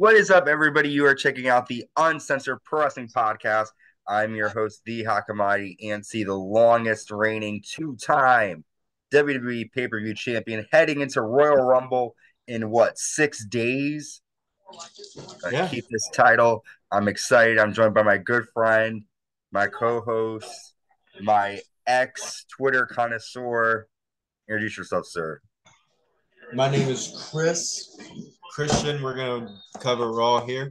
What is up, everybody? You are checking out the Uncensored Pro Wrestling Podcast. I'm your host, the Hakamati, and see the longest reigning two-time WWE pay-per-view champion heading into Royal Rumble in 6 days? Yeah. Keep this title. I'm excited. I'm joined by my good friend, my co-host, my ex-Twitter connoisseur. Introduce yourself, sir. My name is Christian. We're gonna cover Raw here.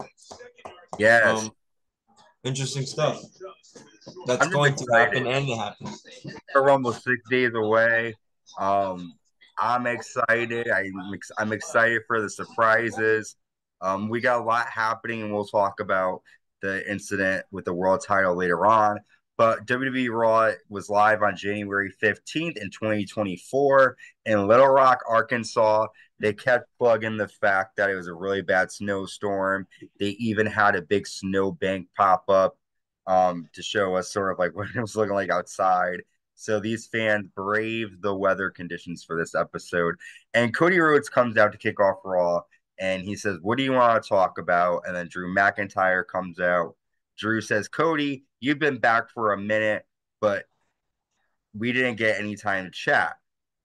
Yes. Interesting stuff. That's I'm just going to excited. happen and it happened. We're almost 6 days away. I'm excited. I'm excited for the surprises. We got a lot happening, and we'll talk about the incident with the world title later on. But WWE Raw was live on January 15th in 2024 in Little Rock, Arkansas. They kept plugging the fact that it was a really bad snowstorm. They even had a big snowbank pop up to show us sort of like what it was looking like outside. So these fans braved the weather conditions for this episode. And Cody Rhodes comes out to kick off Raw and he says, "What do you want to talk about?" And then Drew McIntyre comes out. Drew says, "Cody, you've been back for a minute, but we didn't get any time to chat.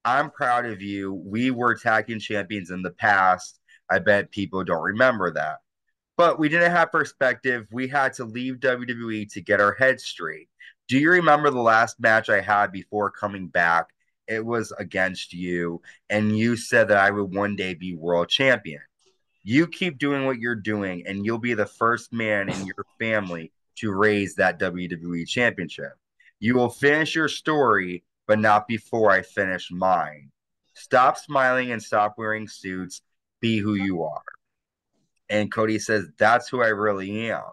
I'm proud of you. We were tag team champions in the past. I bet people don't remember that. But we didn't have perspective. We had to leave WWE to get our heads straight. Do you remember the last match I had before coming back? It was against you, and you said that I would one day be world champion. You keep doing what you're doing, and you'll be the first man in your family to raise that WWE championship. You will finish your story, but not before I finish mine. Stop smiling and stop wearing suits. Be who you are." And Cody says, "That's who I really am."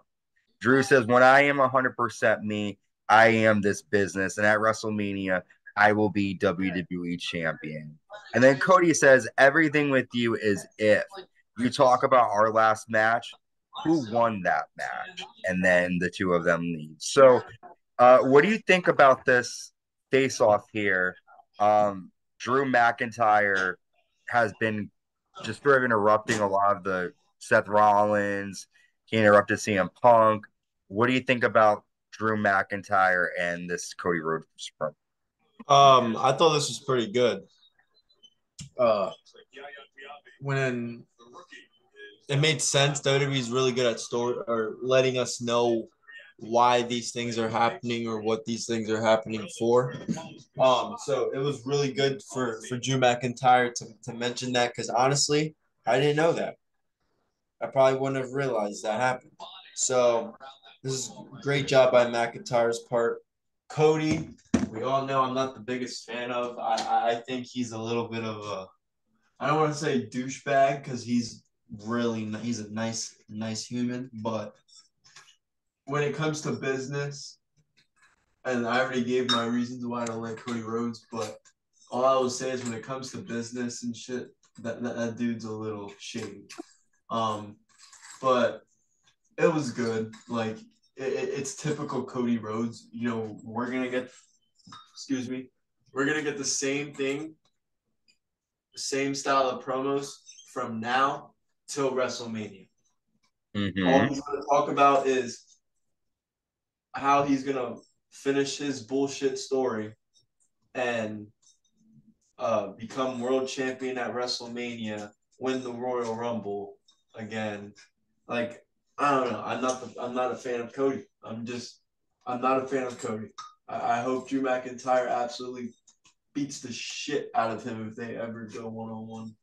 Drew says, "When I am 100% me, I am this business. And at WrestleMania, I will be WWE champion." And then Cody says, "Everything with you is if. You talk about our last match. Who won that match?" And then the two of them leave. So, what do you think about this face off here? Drew McIntyre has been just sort of interrupting a lot of the Seth Rollins. He interrupted CM Punk. What do you think about Drew McIntyre and this Cody Rhodes sprint? I thought this was pretty good. When it made sense, WWE is really good at story or letting us know why these things are happening or what these things are happening for. So it was really good for Drew McIntyre to mention that because honestly, I didn't know that. I probably wouldn't have realized that happened. So this is a great job by McIntyre's part. Cody, we all know I'm not the biggest fan of. I think he's a little bit of a, I don't want to say douchebag because he's a nice human, but when it comes to business, and I already gave my reasons why I don't like Cody Rhodes, but all I will say is when it comes to business and shit, that dude's a little shady. But it was good. Like it's typical Cody Rhodes. You know, we're gonna get the same thing, same style of promos from now till WrestleMania. Mm-hmm. All he's gonna talk about is how he's gonna finish his bullshit story and become world champion at WrestleMania, win the Royal Rumble again. Like I don't know. I'm not a fan of Cody. I'm not a fan of Cody. I hope Drew McIntyre absolutely beats the shit out of him if they ever go 1-on-1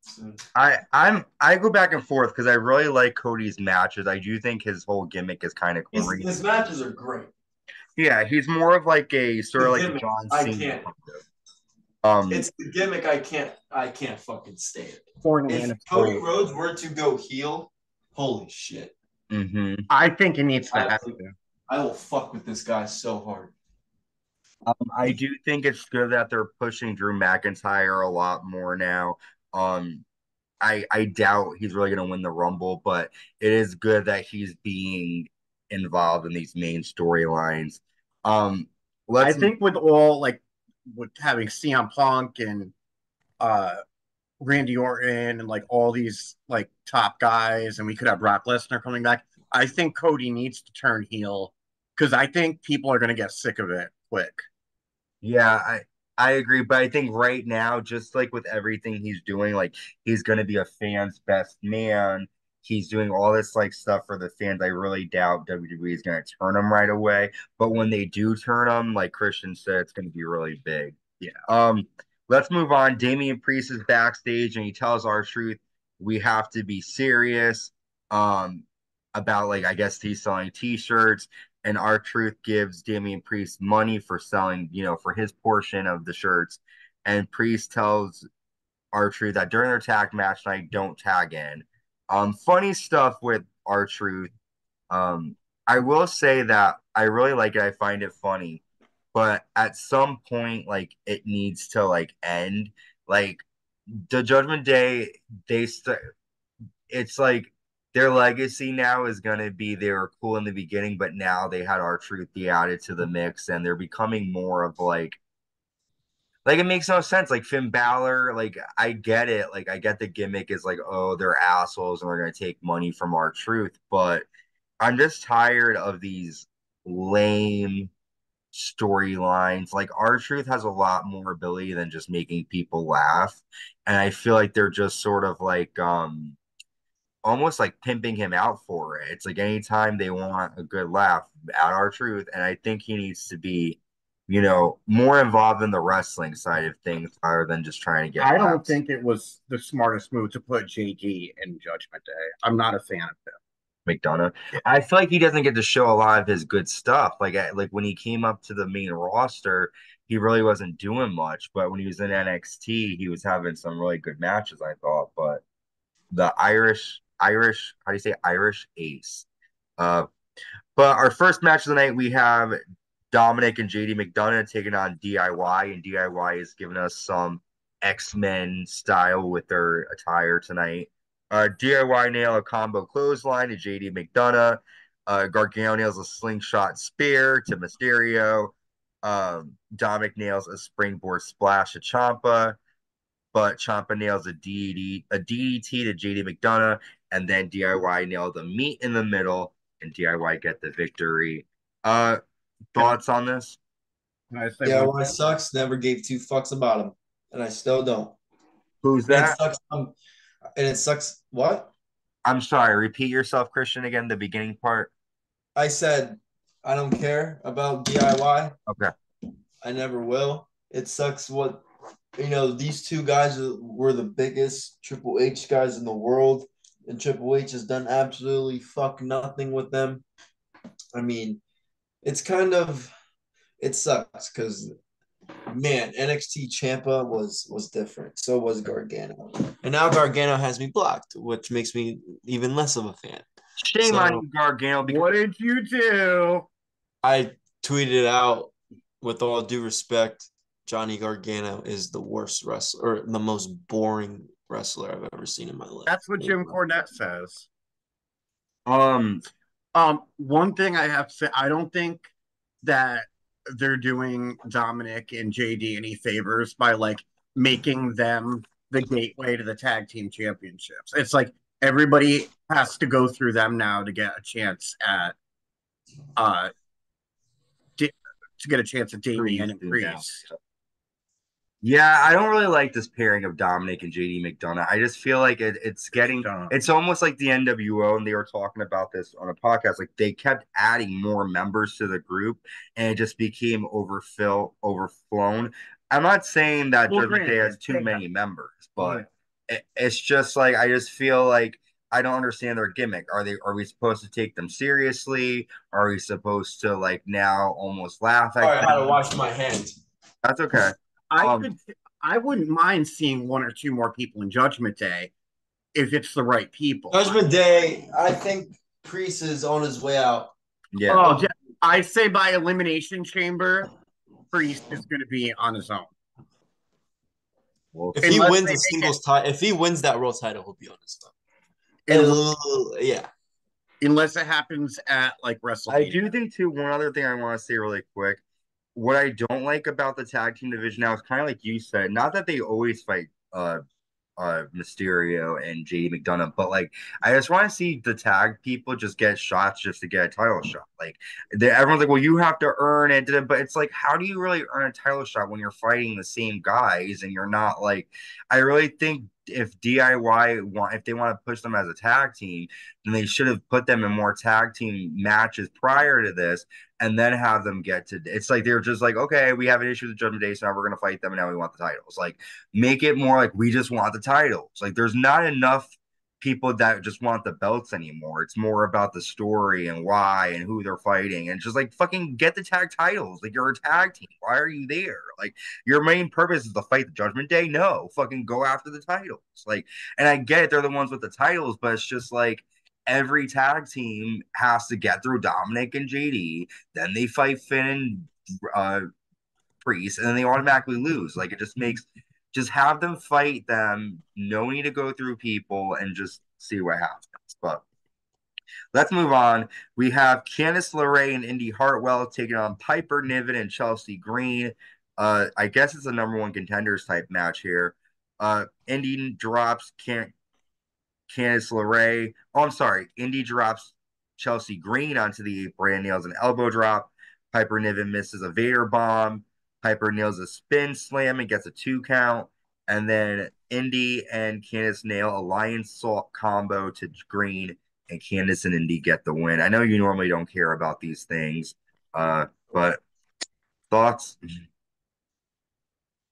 soon. I go back and forth because I really like Cody's matches. I do think his whole gimmick is kind of crazy. His matches are great. Yeah, he's more of like a sort of like a John I Cena. can't. It's the gimmick I can't fucking stand. If Cody Rhodes were to go heel, holy shit. Mm-hmm. I think it needs to happen. I will fuck with this guy so hard. I do think it's good that they're pushing Drew McIntyre a lot more now. I doubt he's really going to win the Rumble, but it is good that he's being involved in these main storylines. I think with all like with having CM Punk and Randy Orton and like all these like top guys, and we could have Brock Lesnar coming back. I think Cody needs to turn heel because I think people are going to get sick of it quick. Yeah, I agree, but I think right now, just like with everything he's doing, like he's gonna be a fan's best man. He's doing all this like stuff for the fans. I really doubt WWE is gonna turn him right away. But when they do turn him, like Christian said, it's gonna be really big. Yeah. Let's move on. Damian Priest is backstage and he tells R-Truth we have to be serious. About like I guess he's selling t-shirts and R-Truth gives Damian Priest money for selling, for his portion of the shirts. And Priest tells R-Truth that during their tag match night, don't tag in. Funny stuff with R-Truth. I will say that I really like it. I find it funny, but at some point, like it needs to like end. Like the Judgment Day, it's like their legacy now is going to be they were cool in the beginning, but now they had R-Truth be added to the mix and they're becoming more of like it makes no sense. Like Finn Balor, like I get it. Like I get the gimmick is like, oh, they're assholes and they're going to take money from R-Truth, but I'm just tired of these lame storylines. Like R-Truth has a lot more ability than just making people laugh. And I feel like they're just sort of like almost like pimping him out for it. It's like anytime they want a good laugh at R-Truth, and I think he needs to be, more involved in the wrestling side of things rather than just trying to get. I don't think it was the smartest move to put JD in Judgment Day. I'm not a fan of him. McDonough. Yeah. I feel like he doesn't get to show a lot of his good stuff. Like when he came up to the main roster, he really wasn't doing much. But when he was in NXT, he was having some really good matches, I thought. But the Irish, how do you say Irish ace? But our first match of the night, we have Dominik and JD McDonough taking on DIY, and DIY is giving us some X-Men style with their attire tonight. DIY nail a combo clothesline to JD McDonough. Gargano nails a slingshot spear to Mysterio. Dominik nails a springboard splash to Ciampa, but Ciampa nails a DDT to JD McDonough, and then DIY nailed a meet in the middle, and DIY get the victory. Thoughts on this? DIY sucks. Never gave two fucks about him, and I still don't. Who's that? And it sucks. What? I'm sorry. Repeat yourself, Christian, again. The beginning part. I said I don't care about DIY. Okay. I never will. It sucks what these two guys were the biggest Triple H guys in the world, and Triple H has done absolutely fuck nothing with them. I mean, it sucks because man, NXT Ciampa was different. So was Gargano, and now Gargano has me blocked, which makes me even less of a fan. Shame on you, Gargano. What did you do? I tweeted out, with all due respect, Johnny Gargano is the worst wrestler, or the most boring wrestler I've ever seen in my life. That's what Jim Cornette says. One thing I have to say, I don't think that they're doing Dominik and JD any favors by like making them the gateway to the tag team championships. It's like everybody has to go through them now to get a chance at Damian and Priest. Yeah, I don't really like this pairing of Dominik and JD McDonough. I just feel like it's almost like the NWO, and they were talking about this on a podcast. Like they kept adding more members to the group, and it just became overflown. I'm not saying that Judgment Day has too many members, but it's just like I just feel like I don't understand their gimmick. Are we supposed to take them seriously? Are we supposed to like now almost laugh at them? I had to wash my hands. That's okay. I wouldn't mind seeing one or two more people in Judgment Day if it's the right people. Judgment Day, I think Priest is on his way out. Yeah. I say by Elimination Chamber, Priest is going to be on his own. Well, if he wins a singles title, if he wins that world title, he'll be on his own. Yeah. Unless it happens at like WrestleMania. I do think too. One other thing I want to say really quick. What I don't like about the tag team division now is kind of like you said, not that they always fight Mysterio and JD McDonough, but like I just want to see the tag people just get shots just to get a title shot. Like everyone's like, well, you have to earn it, but it's like, how do you really earn a title shot when you're fighting the same guys and you're not like? I really think if DIY if they want to push them as a tag team, then they should have put them in more tag team matches prior to this and then have them get to. It's like they're just like, okay, we have an issue with Judgment Day, so now we're gonna fight them, and now we want the titles. Like make it more like we just want the titles. Like there's not enough people that just want the belts anymore. It's more about the story and why and who they're fighting and just like fucking get the tag titles. Like you're a tag team. Why are you there? Like your main purpose is to fight the Judgment Day? No, fucking go after the titles. Like, and I get it, they're the ones with the titles, but it's just like every tag team has to get through Dominik and JD, then they fight Finn and Priest, and then they automatically lose. Like it just makes just have them fight them. No need to go through people and just see what happens. But let's move on. We have Candice LeRae and Indi Hartwell taking on Piper Niven and Chelsea Green. I guess it's a number one contenders type match here. Indi drops Candice LeRae. Oh, I'm sorry. Indi drops Chelsea Green onto the apron, nails an elbow drop. Piper Niven misses a Vader bomb. Piper nails a spin slam and gets a 2 count. And then Indi and Candice nail a lion salt combo to Green, and Candice and Indi get the win. I know you normally don't care about these things, but thoughts?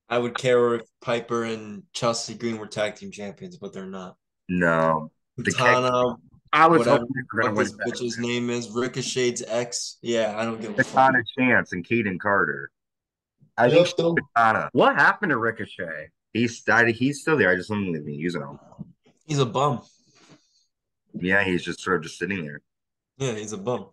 I would care if Piper and Chelsea Green were tag team champions, but they're not. No. Katana, I was whatever hoping they were what going this to win. bitch's name is, Ricochet's ex. Yeah, I don't give a fuck. Katana Chance and Caden Carter. I think Katana. What happened to Ricochet? He's still there. I just don't even use him. He's a bum. Yeah, he's just sort of just sitting there. Yeah, he's a bum.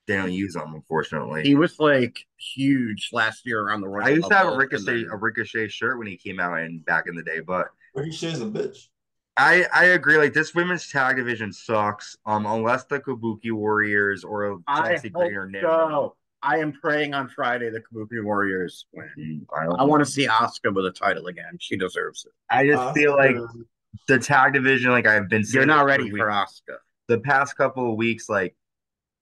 They don't use him, unfortunately. He was like huge last year around the Royal I used to have a Rumble, Ricochet shirt when he came out and back in the day, but Ricochet's a bitch. I agree. Like this women's tag division sucks. Unless the Kabuki Warriors or Chelsea Green or Nick. So. I am praying on Friday the Kabuki Warriors win. I want to see Asuka with a title again. She deserves it. I just feel like the tag division, like I've been saying, you're not ready for Asuka. The past couple of weeks, like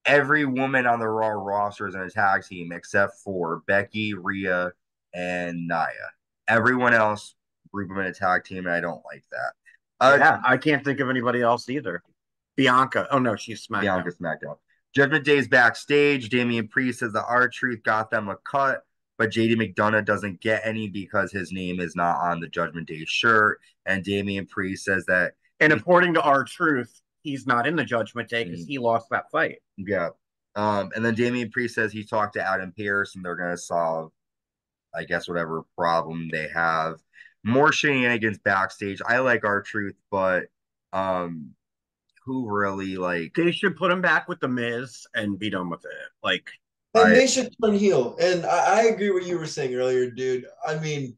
every woman on the Raw roster is in a tag team except for Becky, Rhea, and Nia. Everyone else group them in a tag team, and I don't like that. Yeah, I can't think of anybody else either. Bianca. Oh no, she's SmackDown. Bianca SmackDown. Judgment Day's backstage. Damian Priest says the R-Truth got them a cut, but JD McDonough doesn't get any because his name is not on the Judgment Day shirt. And Damian Priest says that. And according to R-Truth, he's not in the Judgment Day because he lost that fight. Yeah. And then Damian Priest says he talked to Adam Pearce and they're going to solve, I guess, whatever problem they have. More shenanigans backstage. I like R-Truth, but who really like they should put him back with the Miz and be done with it. Like they should turn heel. And I agree with what you were saying earlier, dude. I mean,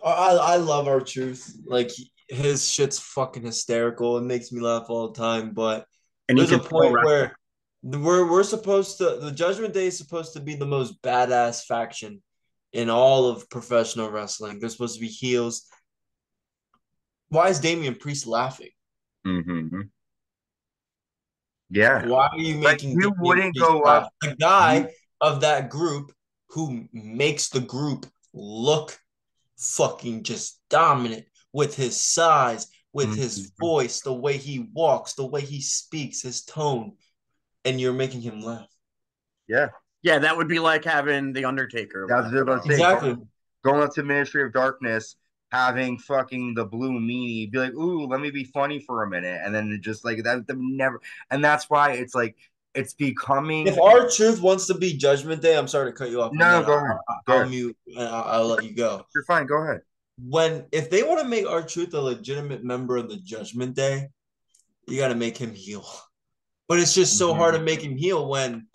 I love R-Truth. Like his shit's fucking hysterical. It makes me laugh all the time. But there's a point where we're supposed to, the Judgment Day is supposed to be the most badass faction in all of professional wrestling. They're supposed to be heels. Why is Damian Priest laughing? Mm-hmm. Yeah. Why are you making you wouldn't go up the guy of that group who makes the group look fucking just dominant with his size, with his voice, the way he walks, the way he speaks, his tone, and you're making him laugh. Yeah. Yeah, that would be like having The Undertaker. That's what I was saying. Exactly. Going up to Ministry of Darkness, having fucking the blue meanie, be like, ooh, let me be funny for a minute. And then just like that never. And that's why it's like, it's becoming. If R-Truth wants to be Judgment Day, I'm sorry to cut you off. No, go ahead. I'll mute and I'll let you go. You're fine. Go ahead. If they want to make R-Truth a legitimate member of the Judgment Day, you got to make him heel. But it's just so hard to make him heel when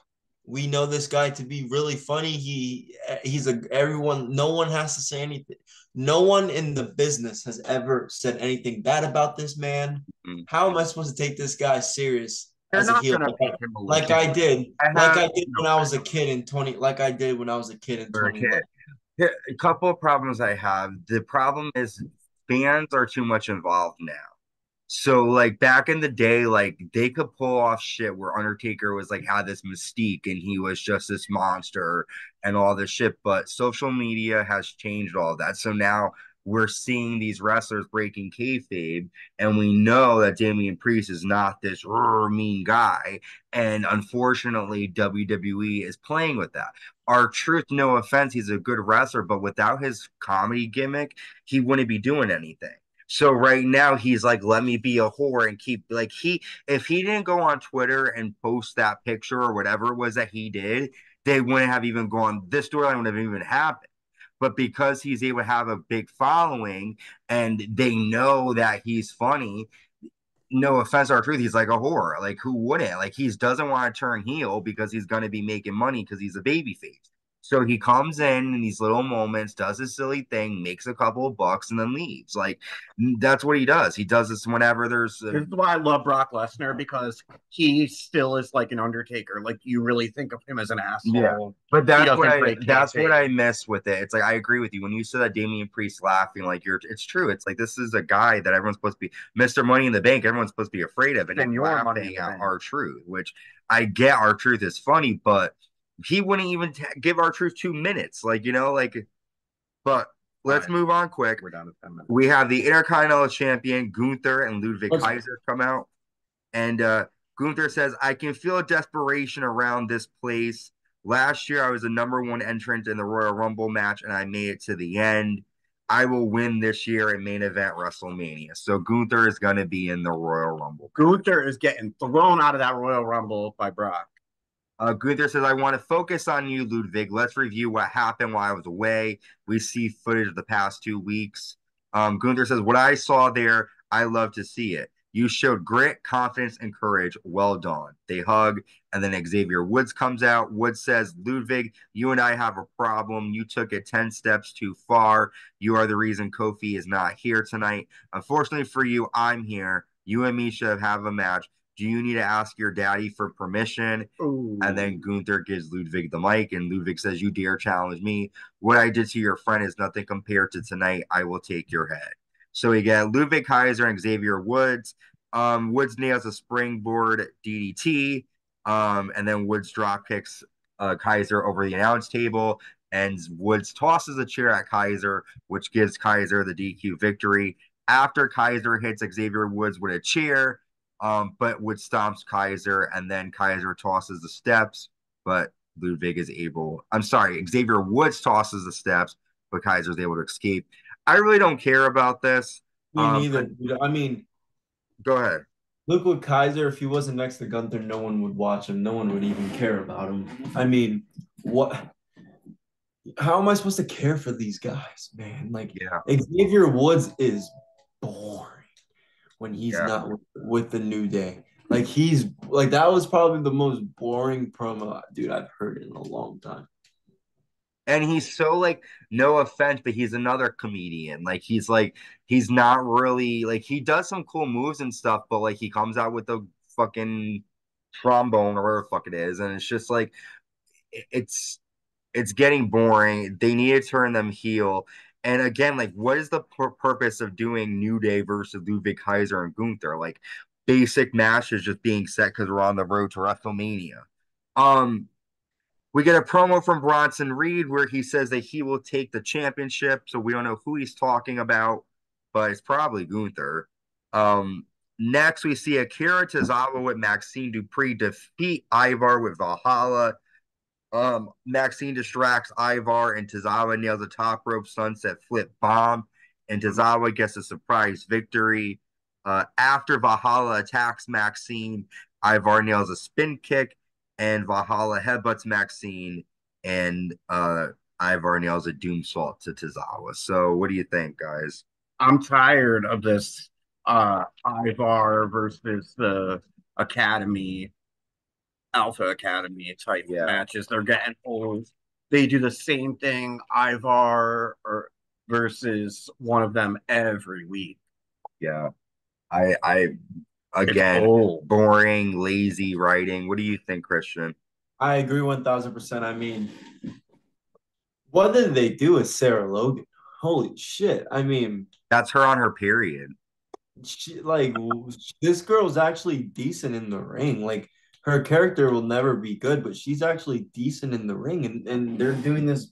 we know this guy to be really funny. No one has to say anything. No one in the business has ever said anything bad about this man. How am I supposed to take this guy serious as a heel? Like I did when I was a kid in 20. Like I did when I was a kid in 20. A couple of problems I have. The problem is fans are too much involved now. So like back in the day, like they could pull off shit where Undertaker was like had this mystique and he was just this monster and all this shit. But social media has changed all that. So now we're seeing these wrestlers breaking kayfabe, and we know that Damian Priest is not this mean guy. And unfortunately, WWE is playing with that. R-Truth, no offense, he's a good wrestler, but without his comedy gimmick, he wouldn't be doing anything. So right now he's like, let me be a whore and keep like if he didn't go on Twitter and post that picture or whatever it was that he did, they wouldn't have even gone, this storyline would have even happened. But because he's able to have a big following and they know that he's funny, no offense, R-Truth, he's like a whore. Like who wouldn't? Like he doesn't want to turn heel because he's gonna be making money because he's a baby face. So he comes in these little moments, does a silly thing, makes a couple of bucks, and then leaves. Like that's what he does. He does this whenever there's. This is why I love Brock Lesnar, because he still is like an Undertaker. Like you really think of him as an asshole. Yeah, but that's what I miss with it. It's like I agree with you when you said that Damian Priest laughing. Like it's true. It's like this is a guy that everyone's supposed to be Mr. Money in the Bank. Everyone's supposed to be afraid of, and you're laughing at R-Truth, which I get. R-Truth is funny, but he wouldn't even give R-Truth 2 minutes. Like but let's move on quick. We're down to 10 minutes. We have the Intercontinental Champion Gunther and Ludwig Kaiser come out, and Gunther says, I can feel desperation around this place. Last year, I was the #1 entrant in the Royal Rumble match, and I made it to the end. I will win this year in main event WrestleMania. So Gunther is going to be in the Royal Rumble. Gunther is getting thrown out of that Royal Rumble by Brock. Gunther says, I want to focus on you, Ludwig. Let's review what happened while I was away. We see footage of the past 2 weeks. Gunther says, what I saw there, I love to see it. You showed grit, confidence, and courage. Well done. They hug, and then Xavier Woods comes out. Woods says, Ludwig, you and I have a problem. You took it 10 steps too far. You are the reason Kofi is not here tonight. Unfortunately for you, I'm here. You and me should have a match. Do you need to ask your daddy for permission? Ooh. And then Gunther gives Ludwig the mic, and Ludwig says, you dare challenge me. What I did to your friend is nothing compared to tonight. I will take your head. So we get Ludwig Kaiser and Xavier Woods. Woods nails a springboard DDT, and then Woods drop kicks Kaiser over the announce table, and Woods tosses a chair at Kaiser, which gives Kaiser the DQ victory. After Kaiser hits Xavier Woods with a chair, but Woods stomps Kaiser, and then Kaiser tosses the steps, but Ludwig is able. I'm sorry, Xavier Woods tosses the steps, but Kaiser is able to escape. I really don't care about this. Me neither. I mean, go ahead. Look what Kaiser, if he wasn't next to Gunther, no one would watch him. No one would even care about him. I mean, what? How am I supposed to care for these guys, man? Like, Xavier Woods is boring when he's not with the New Day. Like, he's like, that was probably the most boring promo, dude, I've heard in a long time. And he's so like, no offense, but he's another comedian. Like he's not really like, he does some cool moves and stuff, but like he comes out with the fucking trombone or whatever the fuck it is, and it's just like it's getting boring. They need to turn them heel. And again, like, what is the purpose of doing New Day versus Ludwig Kaiser and Gunther? Like, basic matches just being set because we're on the road to WrestleMania. We get a promo from Bronson Reed where he says that he will take the championship. So we don't know who he's talking about, but it's probably Gunther. Next, we see Akira Tozawa with Maxine Dupree defeat Ivar with Valhalla. Maxine distracts Ivar, and Tozawa nails a top rope sunset flip bomb, and Tozawa gets a surprise victory. After Valhalla attacks Maxine, Ivar nails a spin kick, and Valhalla headbutts Maxine, and Ivar nails a doomsault to Tozawa. So what do you think, guys? I'm tired of this Ivar versus the Alpha Academy type matches. They're getting old. They do the same thing, Ivar versus one of them every week. Yeah. I again, boring, lazy writing. What do you think, Christian? I agree 1000%. I mean, what did they do with Sarah Logan? Holy shit. I mean, That's her on her period. like this girl's actually decent in the ring. Like her character will never be good, but she's actually decent in the ring, and they're doing this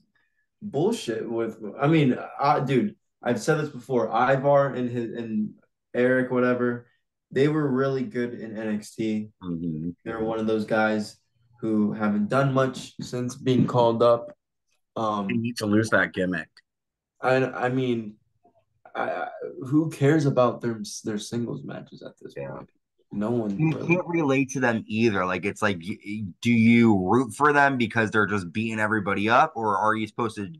bullshit with. I mean, dude, I've said this before. Ivar and Eric, whatever, they were really good in NXT. Mm-hmm. They're one of those guys who haven't done much since being called up. You need to lose that gimmick. I mean, I, who cares about their singles matches at this point? No one You really. can't relate to them either. Like it's like, do you root for them because they're just beating everybody up, or are you supposed to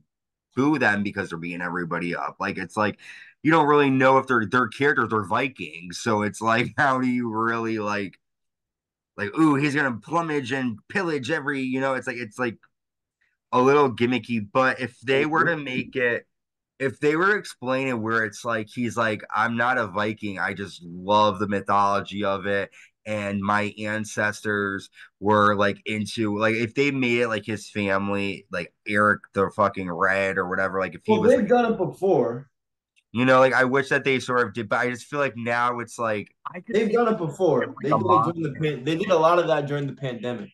boo them because they're beating everybody up? Like it's like you don't really know if they're characters or Vikings. So it's like, how do you really like, ooh, he's gonna plumage and pillage every, it's like a little gimmicky. But if they were to make it, if they were to explain it where it's like he's like, I'm not a Viking, I just love the mythology of it, and my ancestors were like into, like, if they made it like his family, like Eric the fucking Red or whatever, like if he Well, was they've like, done it before. like I wish that they sort of did, but I just feel like now it's like I could They've see done it before. like They a did it monster. during they did a lot of that during the pandemic.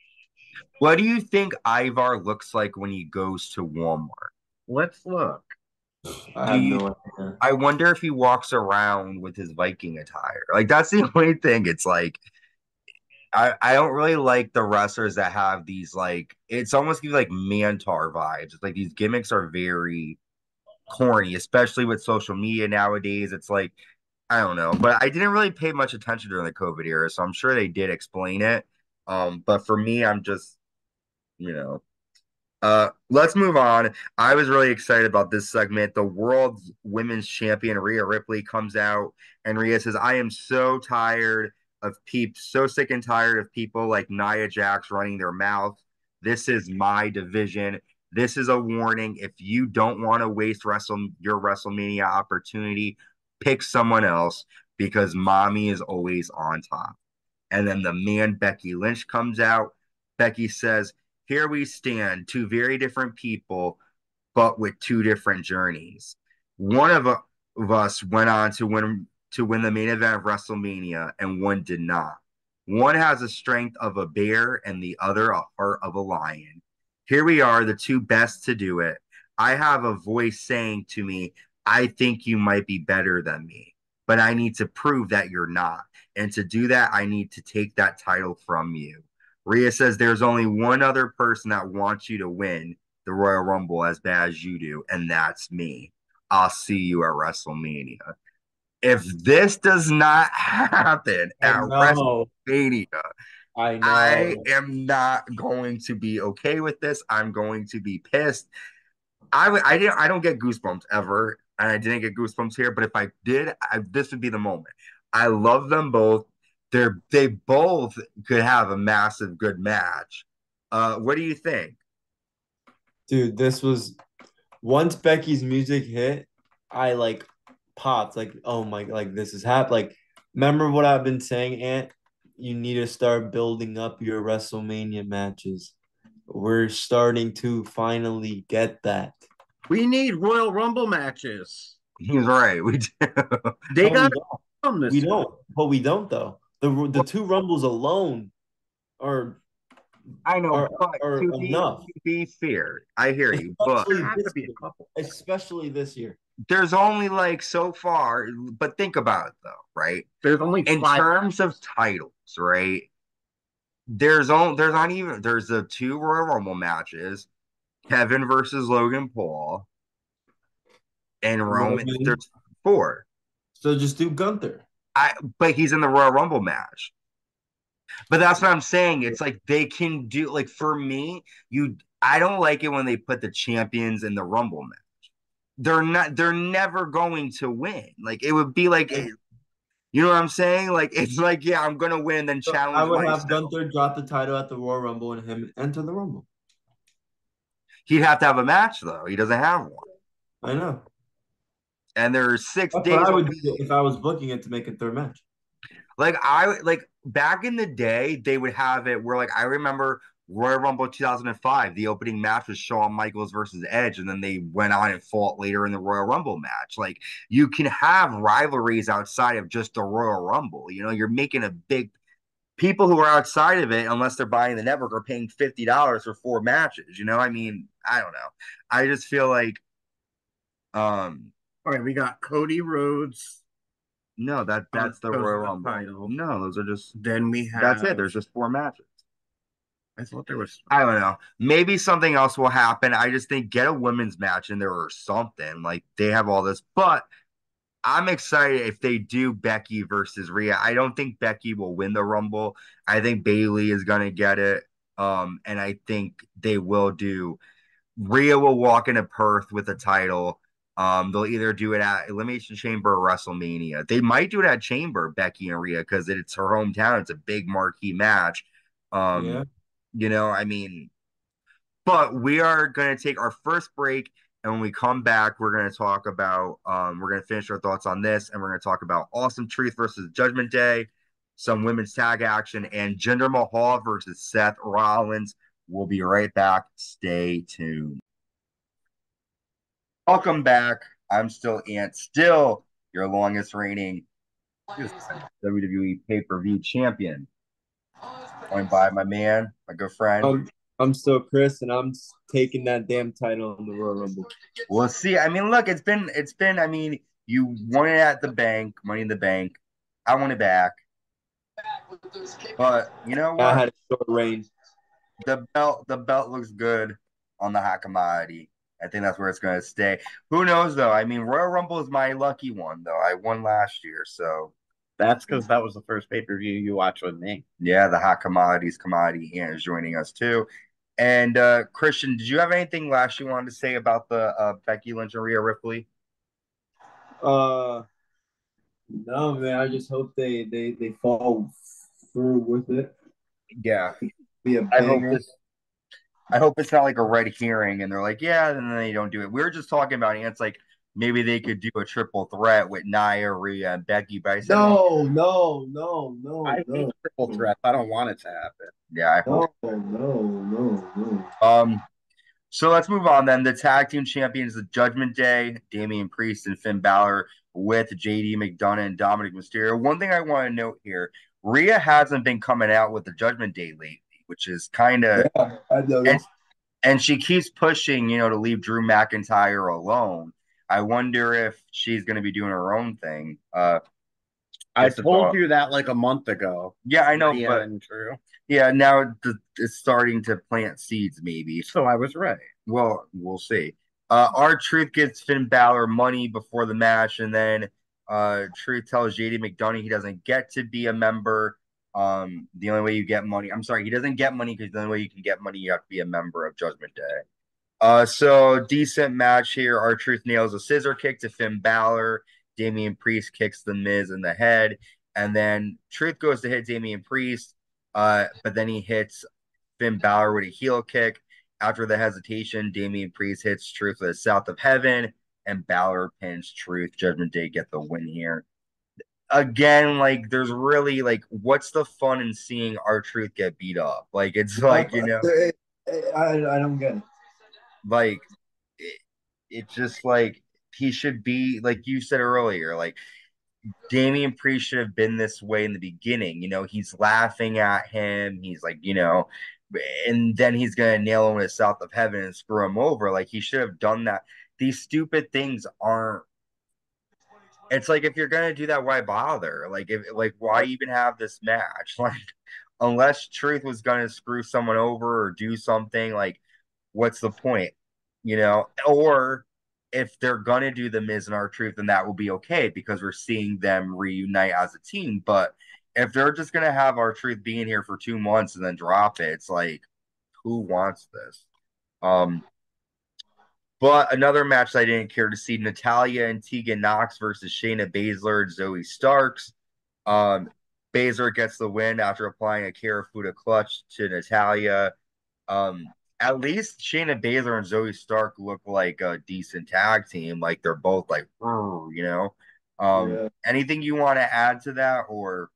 What do you think Ivar looks like when he goes to Walmart? Let's look. I Do have you no idea. I wonder if he walks around with his Viking attire. Like that's the only thing. It's like I don't really like the wrestlers that have these, like, it's almost gives like Mantar vibes. It's like these gimmicks are very corny, especially with social media nowadays. It's like I don't know, but I didn't really pay much attention during the COVID era, so I'm sure they did explain it. But for me, I'm just, you know, let's move on. I was really excited about this segment. The world's women's champion Rhea Ripley comes out, and Rhea says, "I am so tired of peeps, so sick and tired of people like Nia Jax running their mouth. This is my division. This is a warning. If you don't want to waste your WrestleMania opportunity, pick someone else because mommy is always on top." And then the man Becky Lynch comes out. Becky says, "Here we stand, two very different people, but with two different journeys. One of us went on to win the main event of WrestleMania, and one did not. One has the strength of a bear, and the other a heart of a lion. Here we are, the two best to do it. I have a voice saying to me, I think you might be better than me, but I need to prove that you're not. And to do that, I need to take that title from you." Rhea says there's only one other person that wants you to win the Royal Rumble as bad as you do, and that's me. I'll see you at WrestleMania. If this does not happen I at know. WrestleMania, I I know. am not going to be okay with this. I'm going to be pissed. I don't get goosebumps ever, and I didn't get goosebumps here. But if I did, this would be the moment. I love them both. They both could have a massive good match. What do you think? Dude, this was once Becky's music hit, I like popped like, oh my, like this is like remember what I've been saying, Ant? You need to start building up your WrestleMania matches. We're starting to finally get that. We need Royal Rumble matches. He's right. We do. They No, got we come this we year. don't. But we don't though. The two rumbles alone are I know, are but are enough. to be fair, I hear you, but There Especially has to this be year. a couple. Especially this year. there's only like so far. But think about it though, right? There's only In 5. terms of titles, right? There's not even there's the two Royal Rumble matches, Kevin versus Logan Paul, and Roman. Roman. There's four. So just do Gunther. But he's in the Royal Rumble match. But that's what I'm saying. It's like they can do, like, for me, I don't like it when they put the champions in the Rumble match. They're never going to win. Like it would be like, you know what I'm saying? Like it's like, yeah, I'm gonna win, then So I challenge would have myself. Gunther drop the title at the Royal Rumble and him enter the Rumble. He'd have to have a match though. He doesn't have one. I know. And there's six That's what days I away. would do if I was booking it to make a third match. Like back in the day, they would have it where, like, I remember Royal Rumble 2005, the opening match was Shawn Michaels versus Edge, and then they went on and fought later in the Royal Rumble match. Like, you can have rivalries outside of just the Royal Rumble. You know, you're making a big people who are outside of it, unless they're buying the network, are paying $50 for 4 matches. You know, I mean, I don't know. I just feel like, All right, we got Cody Rhodes. no, that's the Royal Rumble title. No, those are just Then we have. That's it. There's just 4 matches. I thought there was. I don't know. Maybe something else will happen. I just think get a women's match in there or something. Like, they have all this, but I'm excited if they do Becky versus Rhea. I don't think Becky will win the Rumble. I think Bayley is gonna get it. And I think they will do. Rhea will walk into Perth with a title. They'll either do it at Elimination Chamber or WrestleMania. They might do it at Chamber, Becky and Rhea, because it's her hometown. It's a big marquee match. Yeah. You know, I mean, but we are going to take our first break. And when we come back, we're going to talk about, we're going to finish our thoughts on this. And we're going to talk about Awesome Truth versus Judgment Day, some women's tag action, and Jinder Mahal versus Seth Rollins. We'll be right back. Stay tuned. Welcome back. I'm still Ant, still your longest reigning WWE pay-per-view champion. Joined by my man, my good friend. I'm still Chris, and I'm taking that damn title in the Royal Rumble. We'll see. I mean, look, it's been. I mean, you won it at the bank, Money in the Bank. I want it back. But you know what? I had a short reign. The belt looks good on the hot commodity. I think that's where it's going to stay. Who knows, though? I mean, Royal Rumble is my lucky one, though. I won last year, so. That's because that was the first pay-per-view you watched with me. Yeah, the hot commodities commodity Ian is joining us too. And Christian, did you have anything last you wanted to say about the Becky Lynch and Rhea Ripley? No, man. I just hope they fall through with it. Yeah, Be a banger. I hope it's not like a red herring, and they're like, yeah, and then they don't do it. We were just talking about it. It's like maybe they could do a triple threat with Nia, Rhea, and Becky. But I said, No. I hate triple threats. I don't want it to happen. Yeah, I hope. No. So let's move on then. The tag team champions, the Judgment Day, Damian Priest and Finn Balor with JD McDonough and Dominik Mysterio. One thing I want to note here, Rhea hasn't been coming out with the Judgment Day lately, which is kind of, I know. and she keeps pushing, to leave Drew McIntyre alone. I wonder if she's going to be doing her own thing. I told you that like a month ago. Yeah, I know, Rhea but and Drew. Yeah, now it's starting to plant seeds, maybe. So I was right. Well, we'll see. R-Truth gets Finn Balor money before the match, and then Truth tells JD McDonough he doesn't get to be a member. The only way you get money, I'm sorry, he doesn't get money because the only way you can get money, you have to be a member of Judgment Day. So decent match here. R-Truth nails a scissor kick to Finn Balor. Damian Priest kicks the Miz in the head, and then Truth goes to hit Damian Priest. But then he hits Finn Balor with a heel kick. After the hesitation, Damian Priest hits Truth with a South of Heaven, and Balor pins Truth. Judgment Day get the win here. Again, like, there's really, like, what's the fun in seeing R-Truth get beat up? Like, it's like, I don't get it. Like, it's just like he should be, like you said earlier, like, Damian Priest should have been this way in the beginning. He's laughing at him. He's like, and then he's going to nail him with South of Heaven and screw him over. Like, he should have done that. These stupid things aren't. It's like, if you're going to do that, why bother? Like, why even have this match? Like, unless Truth was going to screw someone over or do something, like, what's the point? Or if they're going to do the Miz and R-Truth, then that will be okay because we're seeing them reunite as a team. But if they're just going to have R-Truth being here for 2 months and then drop it, it's like, who wants this? But another match I didn't care to see, Natalya and Tegan Nox versus Shayna Baszler and Zoe Starks. Baszler gets the win after applying a Karafuda clutch to Natalya. At least Shayna Baszler and Zoe Stark look like a decent tag team. Like, they're both like, Anything you want to add to that, or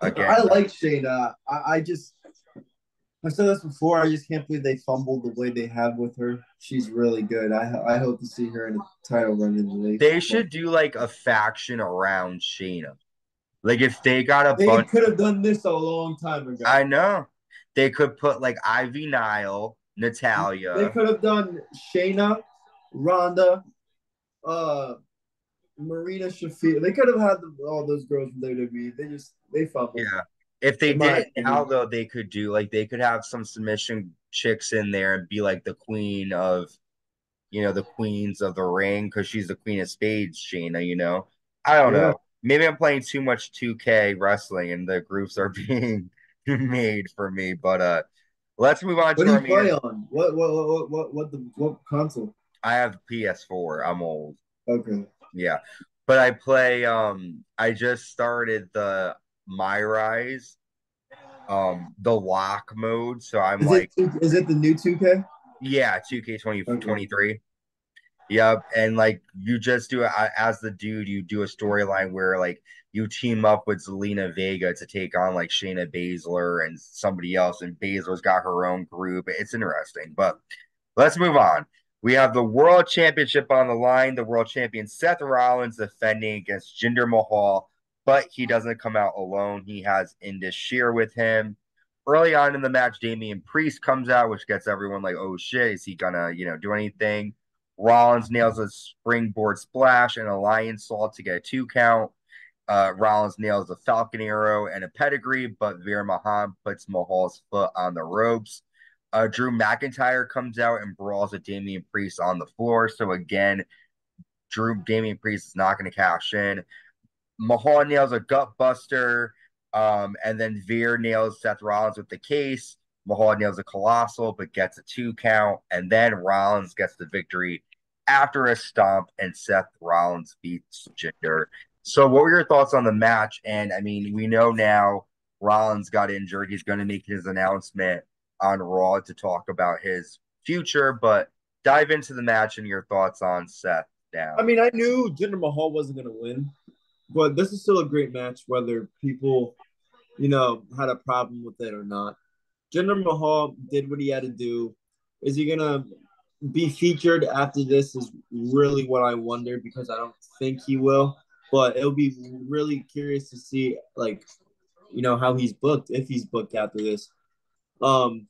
again? I like Shayna. I just I've said this before. I just can't believe they fumbled the way they have with her. She's really good. I hope to see her in a title run in the league. They should do like a faction around Shayna. Like if they got a They bunch, could have done this a long time ago. I know they could put like Ivy Nile, They Natalia. could have done Shayna, Ronda, Marina Shafir. They could have had all those girls from WWE. They fumbled. Yeah. If they In did my it now, opinion. though, they could do like they could have some submission chicks in there and be like the queen of, the queens of the ring because she's the queen of spades, Shayna, I don't Yeah. know. Maybe I'm playing too much 2K wrestling and the groups are being made for me, but let's move on What to do our you play main. on? What console? I have PS4. I'm old. Okay. Yeah. But I play I just started the My Rise, the lock mode. So I'm Is it like, is it the new 2K? yeah, 2K 20 Okay. 23. Yep. And like you just do it as the dude, you do a storyline where like you team up with Zelina Vega to take on like Shayna Baszler and somebody else, and Baszler's got her own group. It's interesting, but let's move on. We have the World Championship on the line. The World Champion Seth Rollins defending against Jinder Mahal, but he doesn't come out alone. He has Indi with him. Early on in the match, Damian Priest comes out, which gets everyone like, "Oh shit, is he gonna, do anything?" Rollins nails a springboard splash and a lion salt to get a 2 count. Rollins nails a Falcon Arrow and a pedigree, but Veer Mahan puts Mahal's foot on the ropes. Drew McIntyre comes out and brawls with Damian Priest on the floor. So again, Damian Priest is not going to cash in. Mahal nails a gut buster, and then Veer nails Seth Rollins with the case. Mahal nails a colossal, but gets a 2 count, and then Rollins gets the victory after a stomp, and Seth Rollins beats Jinder. So, what were your thoughts on the match? And I mean, we know now Rollins got injured. He's going to make his announcement on Raw to talk about his future, but dive into the match and your thoughts on Seth I now. mean, I knew Jinder Mahal wasn't going to win, but this is still a great match, whether people, had a problem with it or not. Jinder Mahal did what he had to do. Is he going to be featured after this? Is really what I wonder because I don't think he will. But it'll be really curious to see, like, how he's booked, if he's booked after this. Um,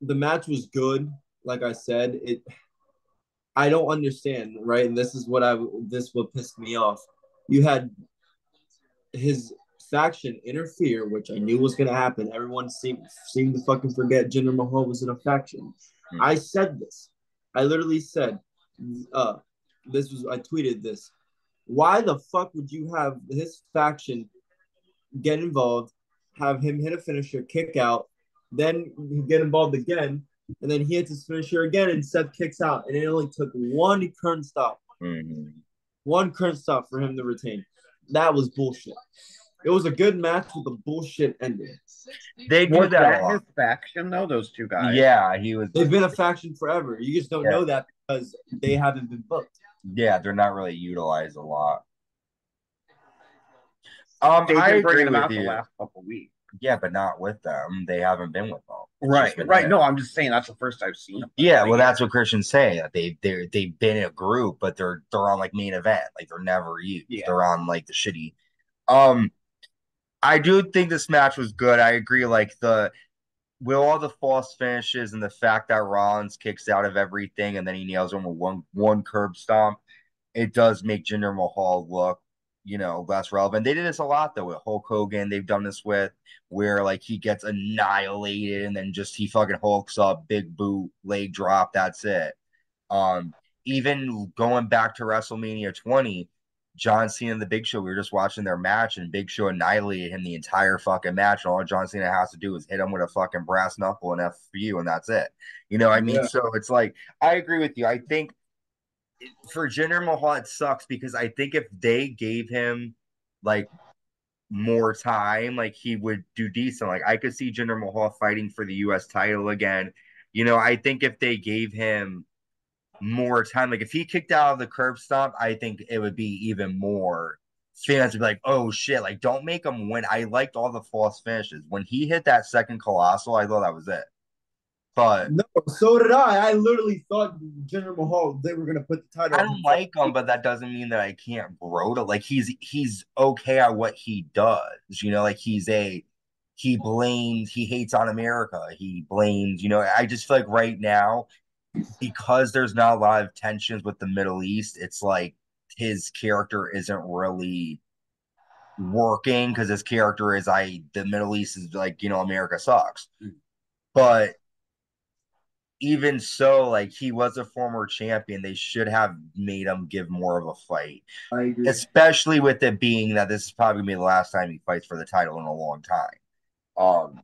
the match was good. Like I said, I don't understand, right? And this what pissed me off. You had his faction interfere, which I knew was going to happen. Everyone seemed to fucking forget Jinder Mahal was in a faction. I said this. I literally said, uh, I tweeted this. Why the fuck would you have his faction get involved, have him hit a finisher, kick out, then get involved again, and then he hits his finisher again, and Seth kicks out, and it only took one current stop, one current stop for him to retain. That was bullshit. It was a good match with a bullshit ending. They do Was that a that lot. his faction though? Those two guys. Yeah, he was. They've been a faction forever. You just don't know that because they haven't been booked. Yeah, they're not really utilized a lot. They've I been agree bringing them with out the you. last couple weeks. Yeah, but not with them. They haven't been with them. It's Right, just been right. him. No, I'm just saying that's the first I've seen them. Yeah, well, that's what Christian's saying. That they've been a group, but they're on like main event. Like they're never used. Yeah. They're on like the shitty. I do think this match was good. I agree. Like with all the false finishes and the fact that Rollins kicks out of everything and then he nails him with one curb stomp, it does make Jinder Mahal look, less relevant. They did this a lot though with Hulk Hogan. They've done this with where like he gets annihilated and then just he fucking hulks up, big boot, leg drop. That's it. Um, Even going back to WrestleMania 20, John Cena and the Big Show, we were just watching their match and Big Show annihilated him the entire fucking match. And all John Cena has to do is hit him with a fucking brass knuckle and F for you, and that's it. You know what I mean? Yeah. So it's like, I agree with you. I think for Jinder Mahal, it sucks because I think if they gave him like more time, like he would do decent. Like I could see Jinder Mahal fighting for the US title again. I think if they gave him more time, like if he kicked out of the curb stomp, I think it would be even more fans would be like, oh shit, like don't make him win. I liked all the false finishes. When he hit that second colossal, I thought that was it. But No, so did I. I literally thought Jinder Mahal, they were going to put the title I on don't him. like him, but that doesn't mean that I can't grow to like he's okay at what he does. Like he hates on America. He blames, I just feel like right now, because there's not a lot of tensions with the Middle East, it's like his character isn't really working because his character is the Middle East is like, America sucks. But even so, like he was a former champion. They should have made him give more of a fight. I agree. Especially with it being that this is probably gonna be the last time he fights for the title in a long time.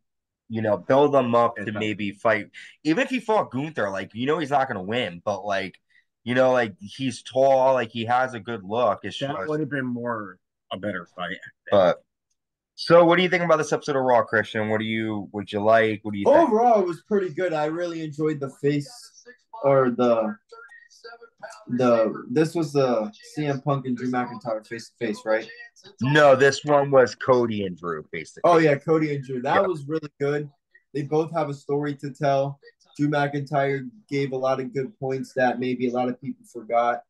Build him up to maybe fight. Even if he fought Gunther, like he's not gonna win, but like, like he's tall, like he has a good look. That would have been a better fight. But so what do you think about this episode of Raw, Christian? Would you like? What do you think? Overall, it was pretty good. I really enjoyed the face or this was the CM Punk and Drew McIntyre face to face, right? No, this one was Cody and Drew face to face. Oh yeah, Cody and Drew. That was really good. They both have a story to tell. Drew McIntyre gave a lot of good points that maybe a lot of people forgot.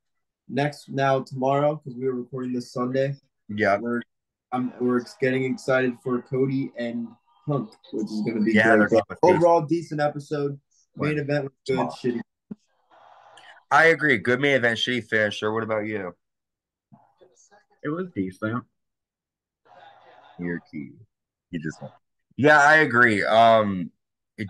Tomorrow, because we were recording this Sunday. Yeah. We're getting excited for Cody and Punk, which is going to be great. Overall, decent episode. Main event was good. Shitty. I agree. Good main event, shitty finisher. What about you? It was decent. Your key. You just won. Yeah, I agree.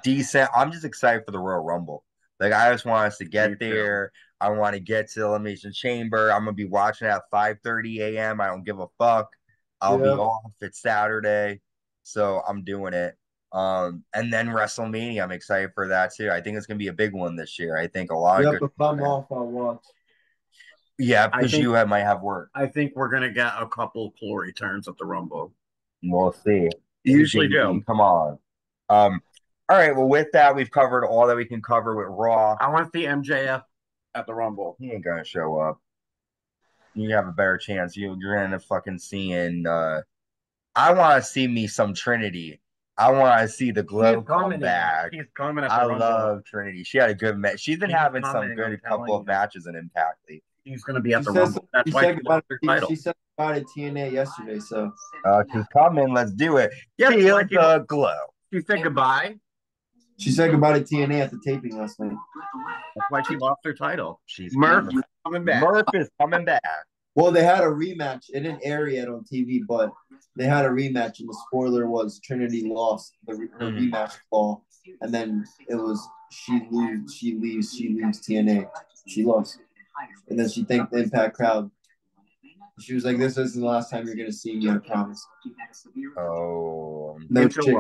Decent. I'm just excited for the Royal Rumble. Like I just want us to get there. I want to get to the Elimination Chamber. I'm gonna be watching it at 5:30 a.m. I don't give a fuck. I'll be off. It's Saturday, so I'm doing it. And then WrestleMania, I'm excited for that too. I think it's gonna be a big one this year. I think a lot of good. If I'm off, I'll watch. Yeah, because might have work. I think we're gonna get a couple cool returns at the Rumble. We'll see. You usually do. Come on. All right. Well, with that, we've covered all that we can cover with Raw. I want the MJF at the Rumble. He ain't gonna show up. You have a better chance. You're gonna fucking seeing. I want to see me some Trinity. I want to see the glow come back. He's coming at the Rumble. Rumble. Love Trinity. She had a good match. She's been having some good couple of matches in Impact lately. He's going to be at the Rumble. That's why she said about it TNA yesterday. So she's coming. Let's do it. Feel the glow. She said goodbye. She said goodbye to TNA at the taping last night. That's why she lost her title. Murph is coming back. Murph is coming back. Well, they had a rematch. It didn't air yet on TV, but they had a rematch, and the spoiler was Trinity lost the rematch fall, and then it was she leaves TNA. She lost, and then she thanked the Impact crowd. She was like, "This isn't the last time you're gonna see me. I promise." Oh, no chick.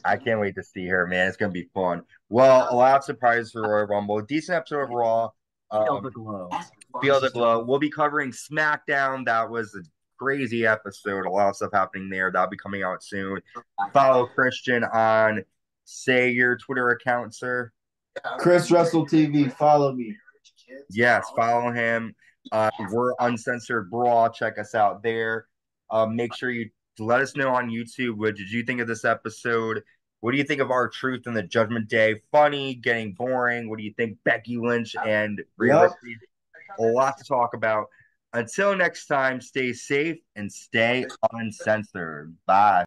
I can't wait to see her, man. It's gonna be fun. Well, a lot of surprises for Royal Rumble. Decent episode of Raw. Feel the glow. Feel the glow. We'll be covering SmackDown. That was a crazy episode. A lot of stuff happening there. That'll be coming out soon. Follow Christian on, say your Twitter account, sir. Chris Russell TV. Follow me. Yes, follow him. We're Uncensored Brawl. Check us out there. Make sure you let us know on YouTube. What did you think of this episode? What do you think of R-Truth and the Judgment Day? Funny, getting boring. What do you think, Becky Lynch and Rhea? A lot to talk about. Until next time, stay safe and stay uncensored. Bye.